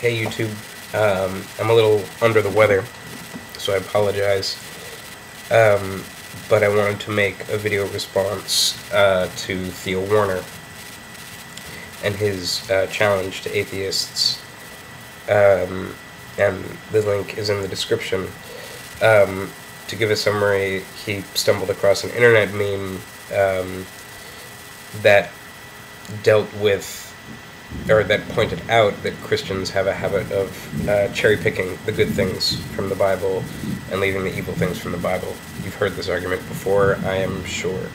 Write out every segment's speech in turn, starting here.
Hey YouTube, I'm a little under the weather, so I apologize, but I wanted to make a video response to theowarner and his challenge to atheists, and the link is in the description. To give a summary, he stumbled across an internet meme that dealt with, or that pointed out that Christians have a habit of cherry-picking the good things from the Bible and leaving the evil things from the Bible. You've heard this argument before, I am sure.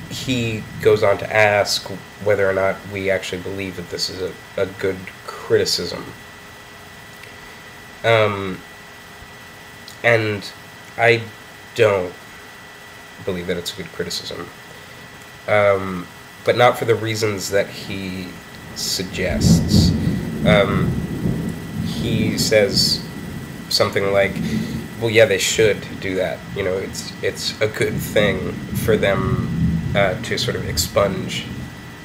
He goes on to ask whether or not we actually believe that this is a good criticism. And I don't believe that it's a good criticism. But not for the reasons that he suggests. He says something like, well, yeah, they should do that. You know, it's a good thing for them to sort of expunge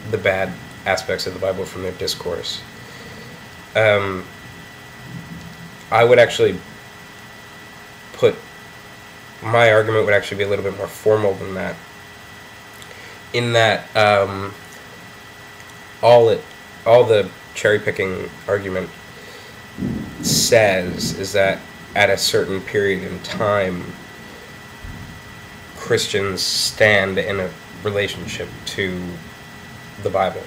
the bad aspects of the Bible from their discourse. I would actually my argument would actually be a little bit more formal than that, in that all the cherry-picking argument says is that at a certain period in time, Christians stand in a relationship to the Bible,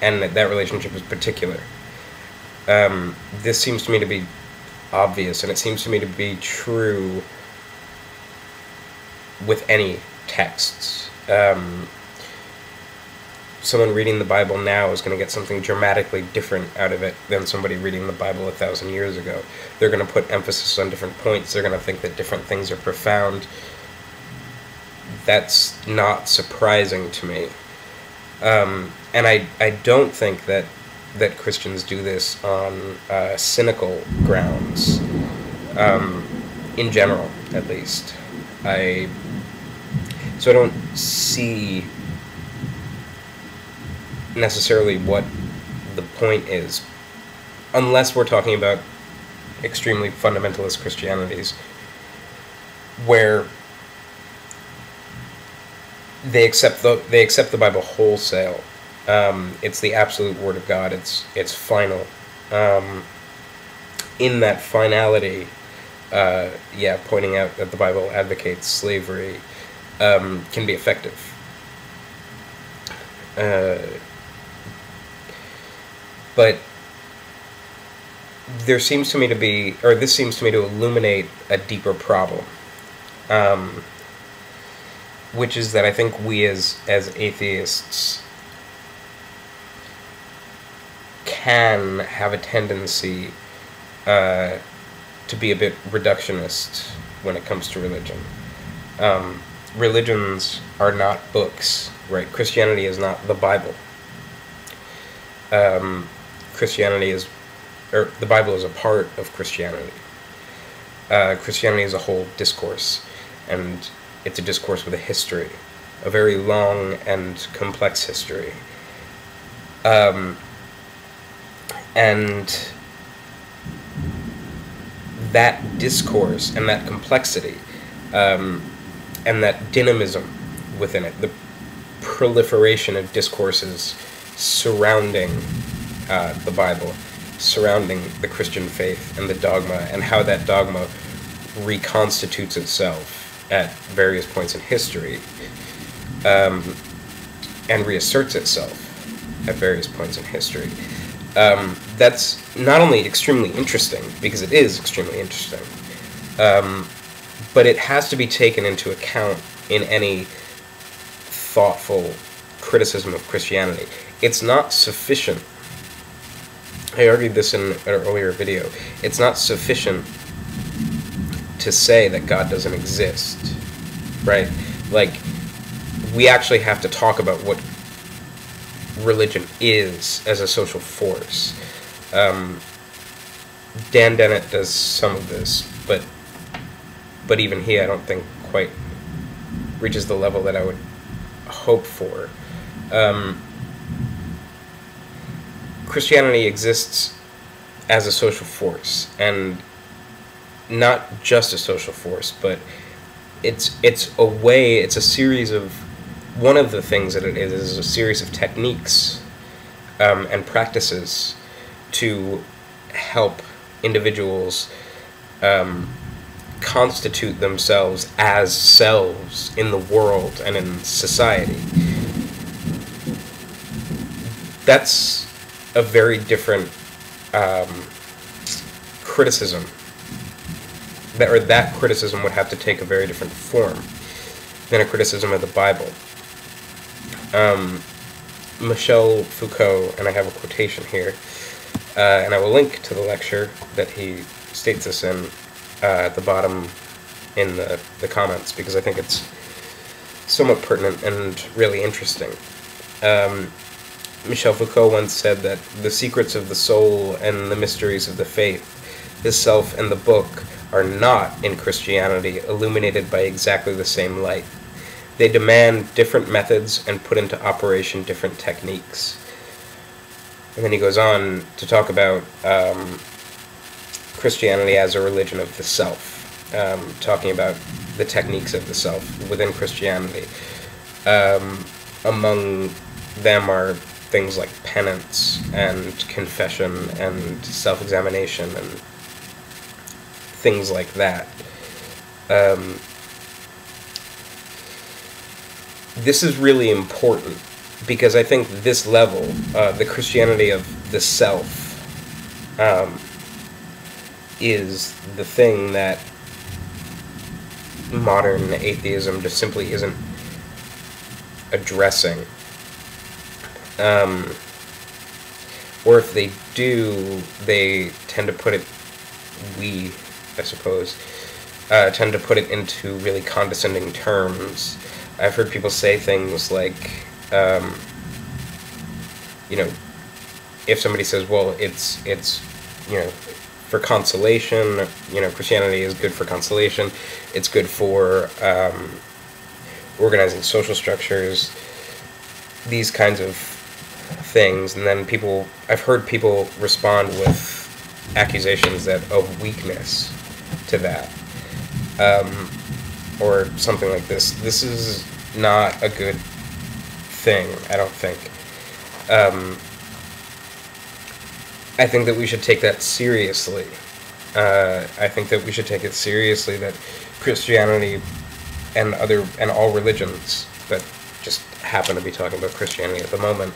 and that relationship is particular. This seems to me to be obvious, and it seems to me to be true with any texts. Someone reading the Bible now is going to get something dramatically different out of it than somebody reading the Bible 1,000 years ago. They're going to put emphasis on different points. They're going to think that different things are profound. That's not surprising to me. And I don't think that Christians do this on cynical grounds, in general, at least. So I don't see necessarily what the point is, unless we're talking about extremely fundamentalist Christianities, where they accept the Bible wholesale. It's the absolute Word of God. It's final. In that finality, pointing out that the Bible advocates slavery can be effective. But this seems to me to illuminate a deeper problem, which is that I think we as atheists can have a tendency to be a bit reductionist when it comes to religion. Religions are not books, right? Christianity is not the Bible. The Bible is a part of Christianity. Christianity is a whole discourse, and it's a discourse with a history, a very long and complex history. And that discourse and that complexity, and that dynamism within it, the proliferation of discourses surrounding the Bible, surrounding the Christian faith and the dogma, and how that dogma reconstitutes itself at various points in history, and reasserts itself at various points in history. That's not only extremely interesting, because it is extremely interesting, but it has to be taken into account in any thoughtful criticism of Christianity. It's not sufficient. I argued this in an earlier video. It's not sufficient to say that God doesn't exist, right? Like, we actually have to talk about what religion is as a social force. Dan Dennett does some of this, but even he, I don't think, quite reaches the level that I would hope for. Christianity exists as a social force, and not just a social force, but it's a way, it's a series of, one of the things that it is a series of techniques and practices to help individuals constitute themselves as selves in the world and in society. That's a very different criticism. That criticism would have to take a very different form than a criticism of the Bible. Michel Foucault, and I have a quotation here, and I will link to the lecture that he states this in at the bottom in the comments, because I think it's somewhat pertinent and really interesting. Michel Foucault once said that the secrets of the soul and the mysteries of the faith, the self and the book, are not, in Christianity, illuminated by exactly the same light. They demand different methods and put into operation different techniques. And then he goes on to talk about Christianity as a religion of the self, talking about the techniques of the self within Christianity. Among them are things like penance and confession and self-examination and things like that. This is really important because I think this level, the Christianity of the self, is the thing that modern atheism just simply isn't addressing. Or if they do, they tend to put it, I suppose, tend to put it into really condescending terms. I've heard people say things like, if somebody says, well, it's for consolation, Christianity is good for consolation, it's good for organizing social structures, these kinds of things, and then I've heard people respond with accusations of weakness to that, or something like this. This is not a good thing, I don't think. I think that we should take that seriously. I think that we should take it seriously that Christianity and all religions, but just happen to be talking about Christianity at the moment,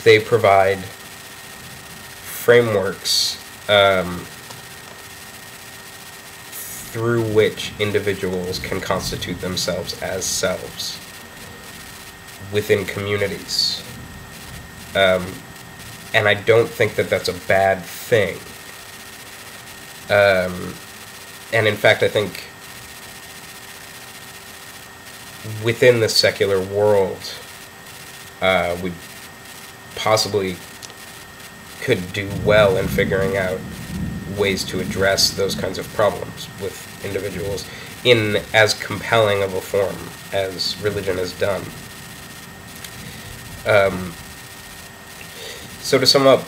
they provide frameworks through which individuals can constitute themselves as selves within communities. And I don't think that that's a bad thing. And in fact, I think within the secular world, we possibly could do well in figuring out ways to address those kinds of problems with individuals in as compelling of a form as religion has done. So to sum up,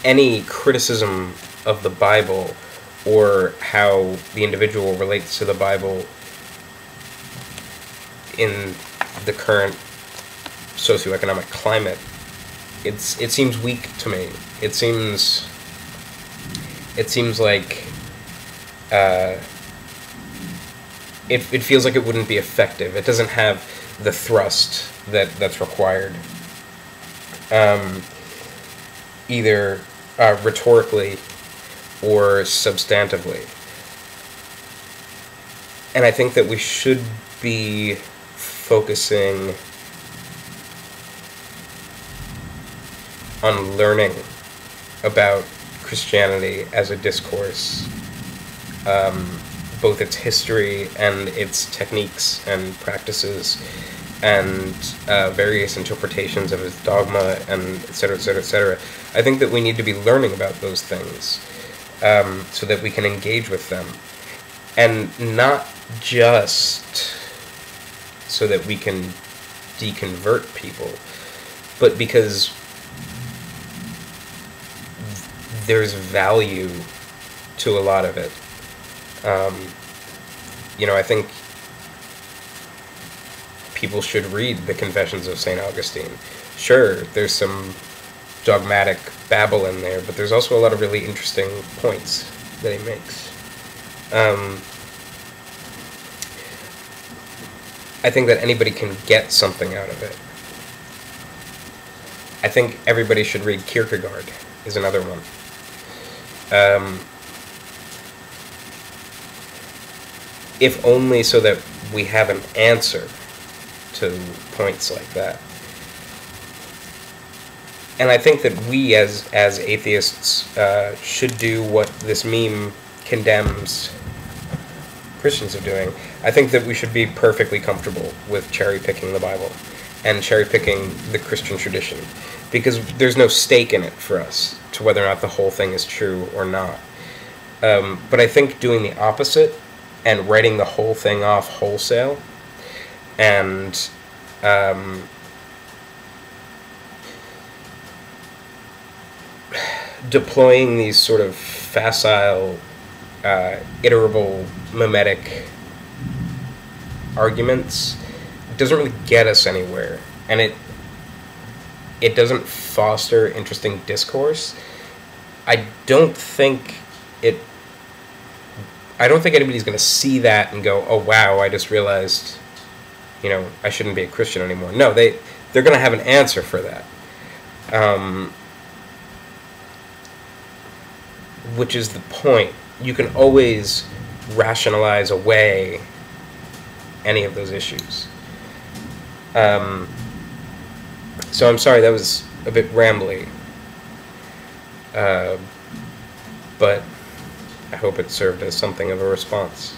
any criticism of the Bible or how the individual relates to the Bible in the current socioeconomic climate, it seems weak to me. It seems like it feels like it wouldn't be effective. It doesn't have the thrust that's required, either rhetorically or substantively. And I think that we should be focusing on learning about Christianity as a discourse, both its history and its techniques and practices and various interpretations of its dogma, and et cetera, et cetera, et cetera. I think that we need to be learning about those things so that we can engage with them, and not just so that we can deconvert people, but because there's value to a lot of it. I think people should read the Confessions of St. Augustine. Sure, there's some dogmatic babble in there, but there's also a lot of really interesting points that he makes. I think that anybody can get something out of it. I think everybody should read Kierkegaard, is another one. If only so that we have an answer to points like that. And I think that we, as atheists, should do what this meme condemns Christians are doing. I think that we should be perfectly comfortable with cherry-picking the Bible and cherry-picking the Christian tradition, because there's no stake in it for us to whether or not the whole thing is true or not. But I think doing the opposite and writing the whole thing off wholesale and deploying these sort of facile, iterable, mimetic arguments doesn't really get us anywhere, and it doesn't foster interesting discourse. I don't think anybody's going to see that and go, oh wow, I just realized, I shouldn't be a Christian anymore. No, they're going to have an answer for that. Which is the point. You can always rationalize away any of those issues. So I'm sorry, that was a bit rambly. But I hope it served as something of a response.